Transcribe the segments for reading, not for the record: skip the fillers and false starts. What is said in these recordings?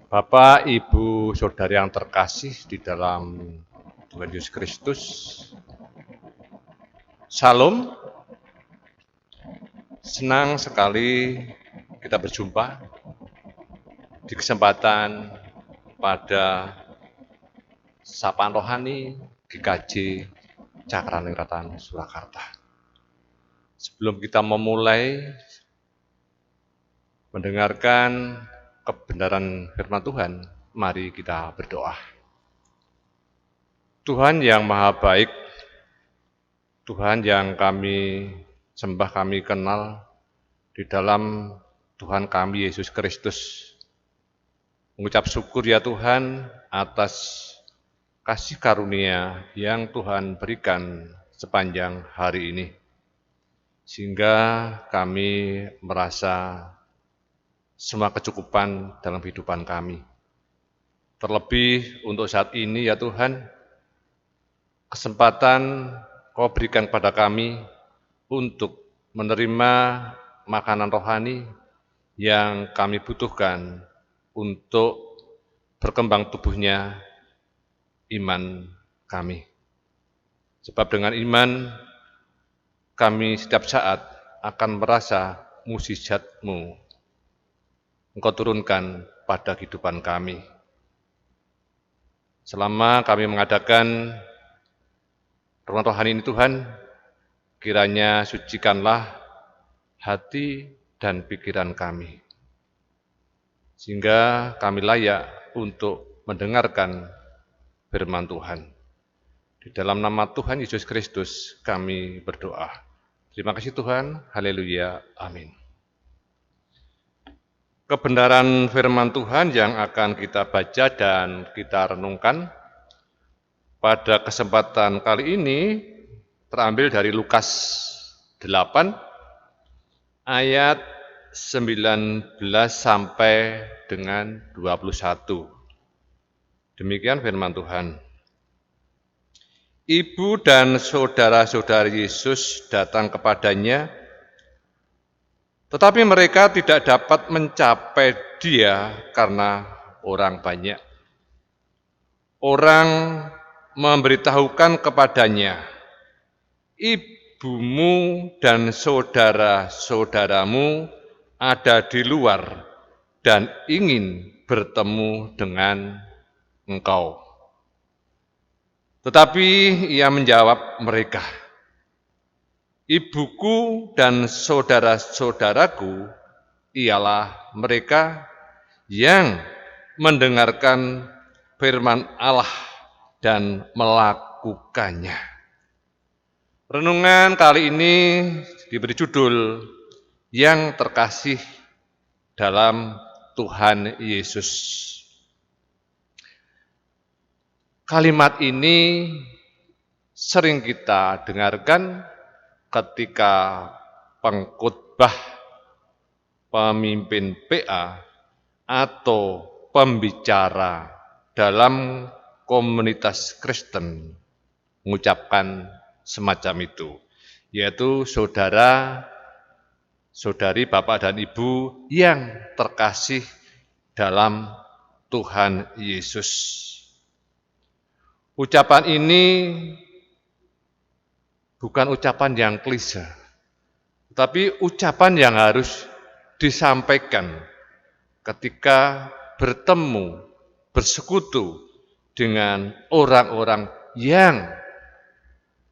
Bapak, Ibu, Saudara yang terkasih di dalam Tuhan Yesus Kristus, Salam, senang sekali kita berjumpa di kesempatan pada Sapaan Rohani GKJ Cakraningrat Surakarta. Sebelum kita memulai mendengarkan kebenaran firman Tuhan, mari kita berdoa. Tuhan yang maha baik, Tuhan yang kami sembah, kami kenal di dalam Tuhan kami Yesus Kristus. Mengucap syukur ya Tuhan atas kasih karunia yang Tuhan berikan sepanjang hari ini. Sehingga kami merasa semua kecukupan dalam kehidupan kami. Terlebih untuk saat ini ya Tuhan, kesempatan Kau berikan pada kami untuk menerima makanan rohani yang kami butuhkan untuk berkembang tubuhnya iman kami. Sebab dengan iman, kami setiap saat akan merasa mukjizat-Mu Engkau turunkan pada kehidupan kami. Selama kami mengadakan renungan rohani ini Tuhan, kiranya sucikanlah hati dan pikiran kami, sehingga kami layak untuk mendengarkan firman Tuhan. Di dalam nama Tuhan Yesus Kristus kami berdoa. Terima kasih Tuhan, haleluya, amin. Kebenaran firman Tuhan yang akan kita baca dan kita renungkan pada kesempatan kali ini terambil dari Lukas 8 ayat 19 sampai dengan 21. Demikian firman Tuhan. Ibu dan saudara-saudara Yesus datang kepadanya, tetapi mereka tidak dapat mencapai Dia karena orang banyak. Orang memberitahukan kepadanya, ibumu dan saudara-saudaramu ada di luar dan ingin bertemu dengan engkau. Tetapi ia menjawab mereka, ibuku dan saudara-saudaraku ialah mereka yang mendengarkan firman Allah dan melakukannya. Renungan kali ini diberi judul Yang Terkasih dalam Tuhan Yesus. Kalimat ini sering kita dengarkan ketika pengkhotbah, pemimpin PA, atau pembicara dalam komunitas Kristen mengucapkan semacam itu, yaitu saudara, saudari, Bapak dan Ibu yang terkasih dalam Tuhan Yesus. Ucapan ini bukan ucapan yang klise, tapi ucapan yang harus disampaikan ketika bertemu, bersekutu dengan orang-orang yang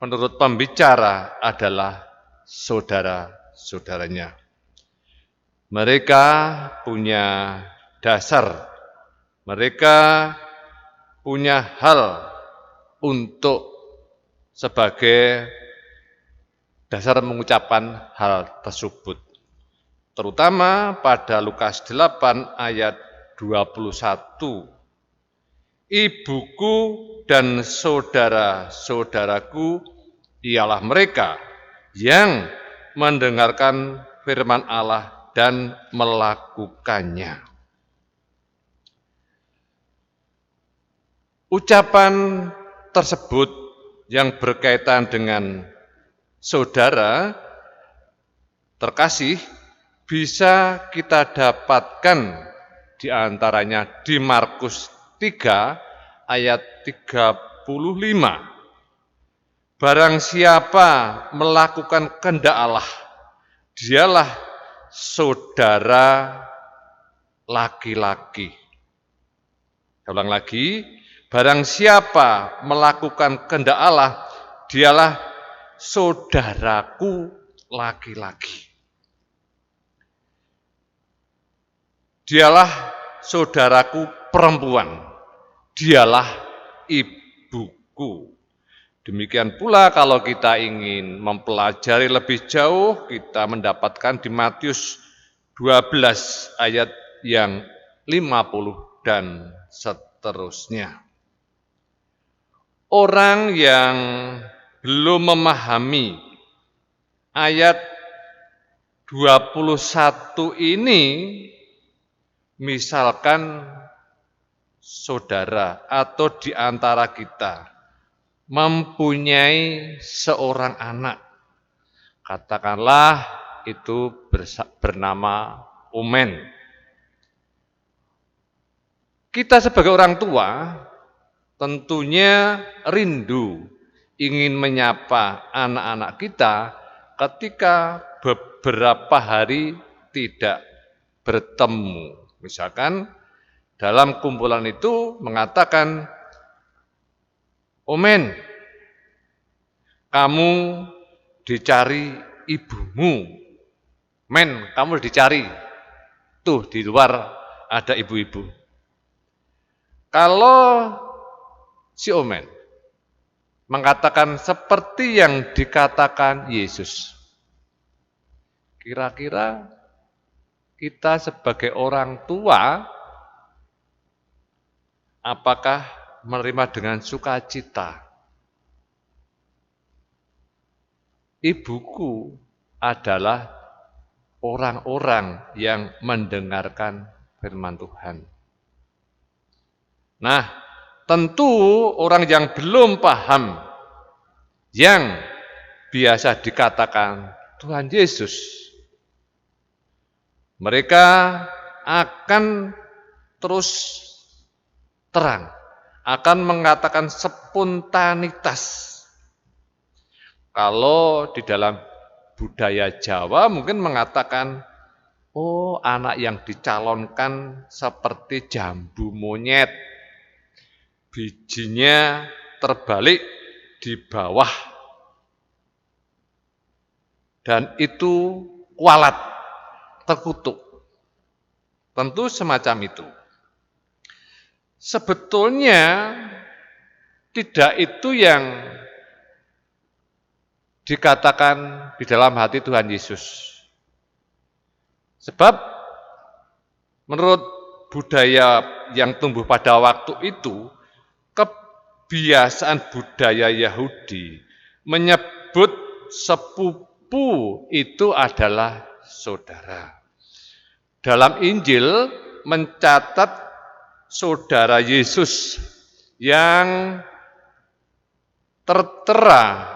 menurut pembicara adalah saudara-saudaranya. Mereka punya dasar, mereka punya hal untuk sebagai dasar mengucapkan hal tersebut. Terutama pada Lukas 8 ayat 21. Ibuku dan saudara-saudaraku ialah mereka yang mendengarkan firman Allah dan melakukannya. Ucapan tersebut yang berkaitan dengan saudara terkasih bisa kita dapatkan Di antaranya di Markus 3 ayat 35. Barang siapa melakukan kehendak Allah, dialah saudara laki-laki. Saya ulang lagi, barang siapa melakukan kehendak Allah, dialah saudaraku laki-laki. Dialah saudaraku perempuan, dialah ibuku. Demikian pula kalau kita ingin mempelajari lebih jauh, kita mendapatkan di Matius 12 ayat yang 50 dan seterusnya. Orang yang belum memahami ayat 21 ini, misalkan saudara atau di antara kita mempunyai seorang anak, katakanlah itu bernama Omen. Kita sebagai orang tua tentunya rindu ingin menyapa anak-anak kita ketika beberapa hari tidak bertemu. Misalkan dalam kumpulan itu mengatakan, Omen, kamu dicari ibumu. Men, kamu dicari. Tuh di luar ada ibu-ibu. Kalau si Omen mengatakan seperti yang dikatakan Yesus, kira-kira kita sebagai orang tua apakah menerima dengan sukacita? Ibuku adalah orang-orang yang mendengarkan firman Tuhan. Nah, tentu orang yang belum paham, yang biasa dikatakan Tuhan Yesus, mereka akan terus terang, akan mengatakan spontanitas. Kalau di dalam budaya Jawa mungkin mengatakan, oh anak yang dicalonkan seperti jambu monyet, bijinya terbalik di bawah, dan itu kualat, terkutuk. Tentu semacam itu. Sebetulnya tidak itu yang dikatakan di dalam hati Tuhan Yesus. Sebab menurut budaya yang tumbuh pada waktu itu, kebiasaan budaya Yahudi menyebut sepupu itu adalah saudara. Dalam Injil mencatat saudara Yesus yang tertera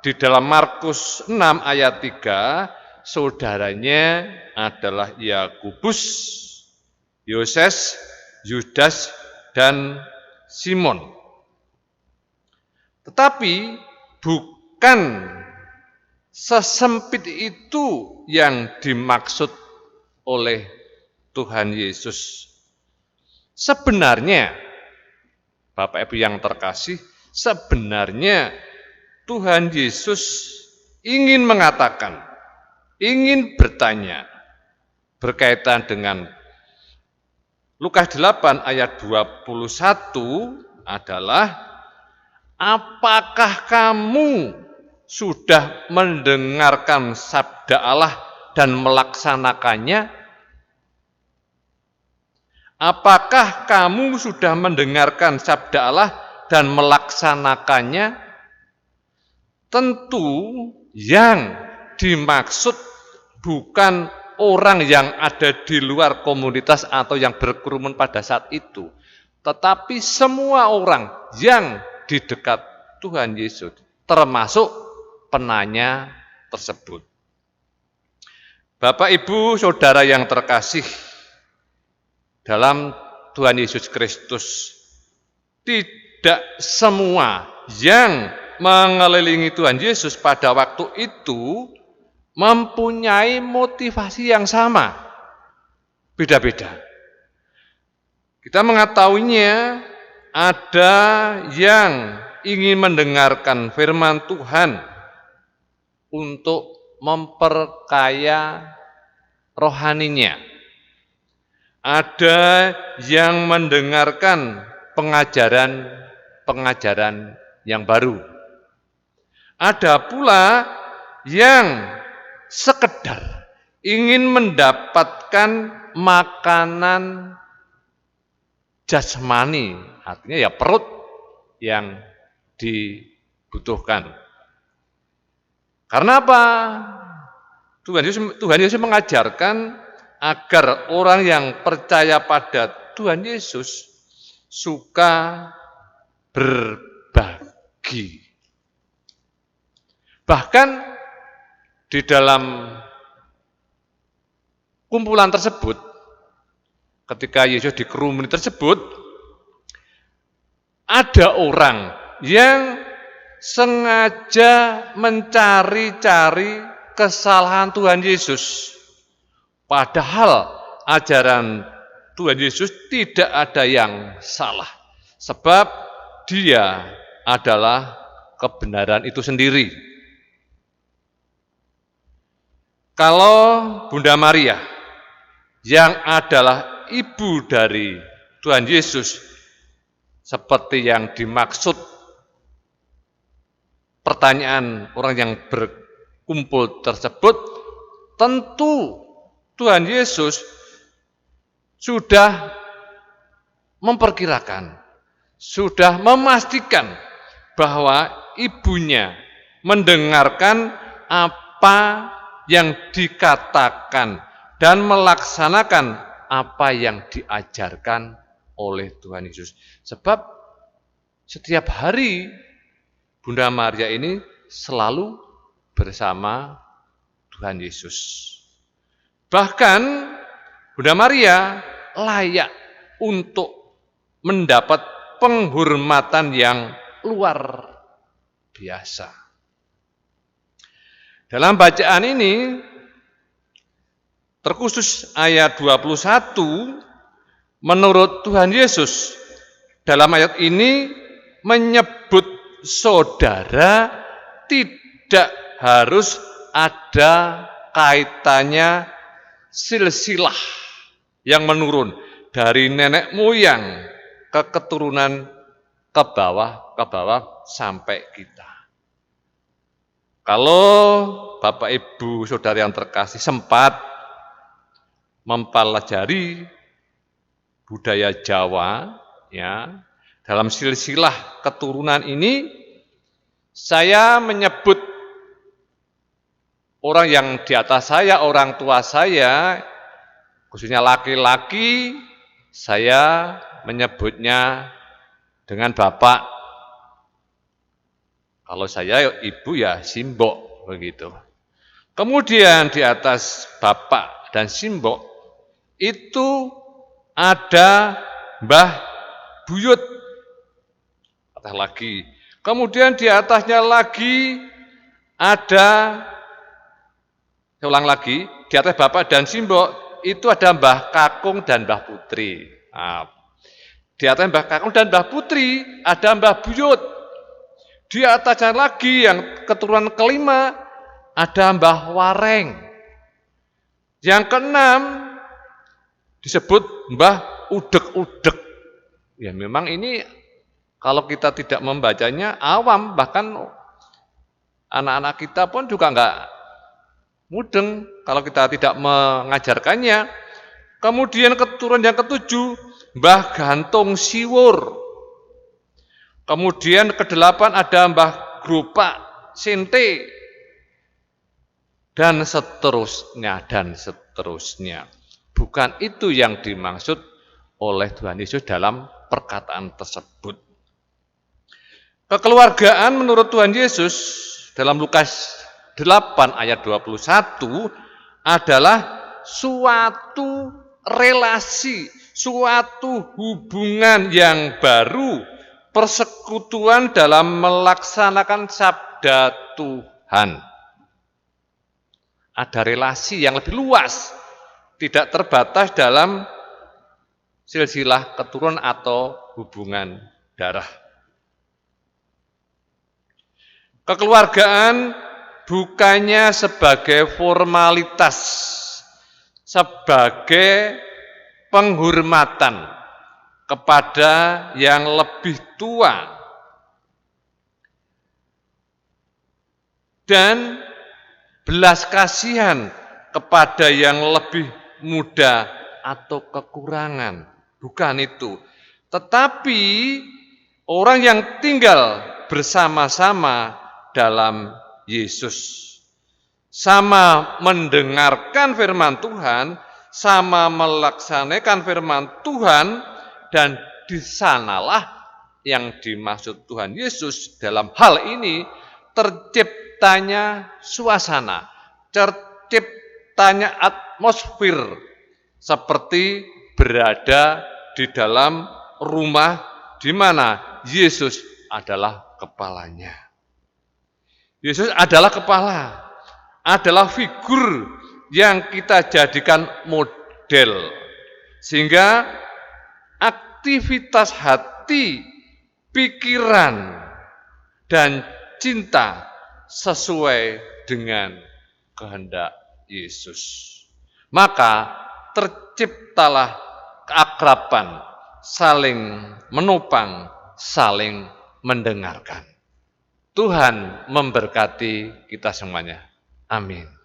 di dalam Markus 6 ayat 3, saudaranya adalah Yakobus, Yoses, Yudas, dan Simon. Tetapi bukan sesempit itu yang dimaksud oleh Tuhan Yesus. Sebenarnya, Bapak Ibu yang terkasih, sebenarnya Tuhan Yesus ingin mengatakan, ingin bertanya berkaitan dengan Lukas 8 ayat 21 adalah, apakah kamu sudah mendengarkan sabda Allah dan melaksanakannya? Apakah kamu sudah mendengarkan sabda Allah dan melaksanakannya? Tentu yang dimaksud bukan orang yang ada di luar komunitas atau yang berkerumun pada saat itu, tetapi semua orang yang di dekat Tuhan Yesus, termasuk penanya tersebut. Bapak, Ibu, Saudara yang terkasih, dalam Tuhan Yesus Kristus. Tidak semua yang mengelilingi Tuhan Yesus pada waktu itu mempunyai motivasi yang sama. Beda-beda. Kita mengetahuinya ada yang ingin mendengarkan firman Tuhan untuk memperkaya rohaninya. Ada yang mendengarkan pengajaran yang baru. Ada pula yang sekedar ingin mendapatkan makanan jasmani, artinya ya perut yang dibutuhkan. Karena apa? Tuhan Yesus mengajarkan agar orang yang percaya pada Tuhan Yesus suka berbagi. Bahkan di dalam kumpulan tersebut, ketika Yesus dikerumuni tersebut, ada orang yang sengaja mencari-cari kesalahan Tuhan Yesus. Padahal ajaran Tuhan Yesus tidak ada yang salah. Sebab dia adalah kebenaran itu sendiri. Kalau Bunda Maria yang adalah ibu dari Tuhan Yesus, seperti yang dimaksud pertanyaan orang yang berkumpul tersebut, tentu Tuhan Yesus sudah memperkirakan, sudah memastikan bahwa ibunya mendengarkan apa yang dikatakan dan melaksanakan apa yang diajarkan oleh Tuhan Yesus. Sebab setiap hari Bunda Maria ini selalu bersama Tuhan Yesus. Bahkan Bunda Maria layak untuk mendapat penghormatan yang luar biasa. Dalam bacaan ini, terkhusus ayat 21, menurut Tuhan Yesus, dalam ayat ini menyebut saudara tidak harus ada kaitannya silsilah yang menurun dari nenek moyang ke keturunan ke bawah sampai kita. Kalau Bapak Ibu Saudara yang terkasih sempat mempelajari budaya Jawa, ya, dalam silsilah keturunan ini saya menyebut orang yang di atas saya, orang tua saya, khususnya laki-laki, saya menyebutnya dengan bapak. Kalau saya ibu ya simbok, begitu. Kemudian di atas bapak dan simbok itu ada Mbah Buyut, atas lagi. Kemudian di atasnya lagi ada, saya ulang lagi, di atas bapak dan simbok itu ada Mbah Kakung dan Mbah Putri. Nah, di atas Mbah Kakung dan Mbah Putri ada Mbah Buyut. Di atasnya lagi yang keturunan kelima ada Mbah Wareng. Yang keenam disebut Mbah Udek-udek. Ya memang ini kalau kita tidak membacanya awam, bahkan anak-anak kita pun juga enggak mudeng kalau kita tidak mengajarkannya. Kemudian keturunan yang ketujuh, Mbah Gantung Siwur. Kemudian kedelapan ada Mbah Grupak Sinte. Dan seterusnya, dan seterusnya. Bukan itu yang dimaksud oleh Tuhan Yesus dalam perkataan tersebut. Kekeluargaan menurut Tuhan Yesus dalam Lukas 8 ayat 21 adalah suatu relasi suatu hubungan yang baru, persekutuan dalam melaksanakan sabda Tuhan. Ada relasi yang lebih luas, tidak terbatas dalam silsilah keturunan atau hubungan darah. Kekeluargaan bukannya sebagai formalitas, sebagai penghormatan kepada yang lebih tua dan belas kasihan kepada yang lebih muda atau kekurangan. Bukan itu. Tetapi orang yang tinggal bersama-sama dalam Yesus, sama mendengarkan firman Tuhan, sama melaksanakan firman Tuhan, dan di sanalah yang dimaksud Tuhan Yesus dalam hal ini terciptanya suasana, terciptanya atmosfer seperti berada di dalam rumah di mana Yesus adalah kepalanya. Yesus adalah kepala, adalah figur yang kita jadikan model. Sehingga aktivitas hati, pikiran, dan cinta sesuai dengan kehendak Yesus. Maka terciptalah keakraban, saling menopang, saling mendengarkan. Tuhan memberkati kita semuanya. Amin.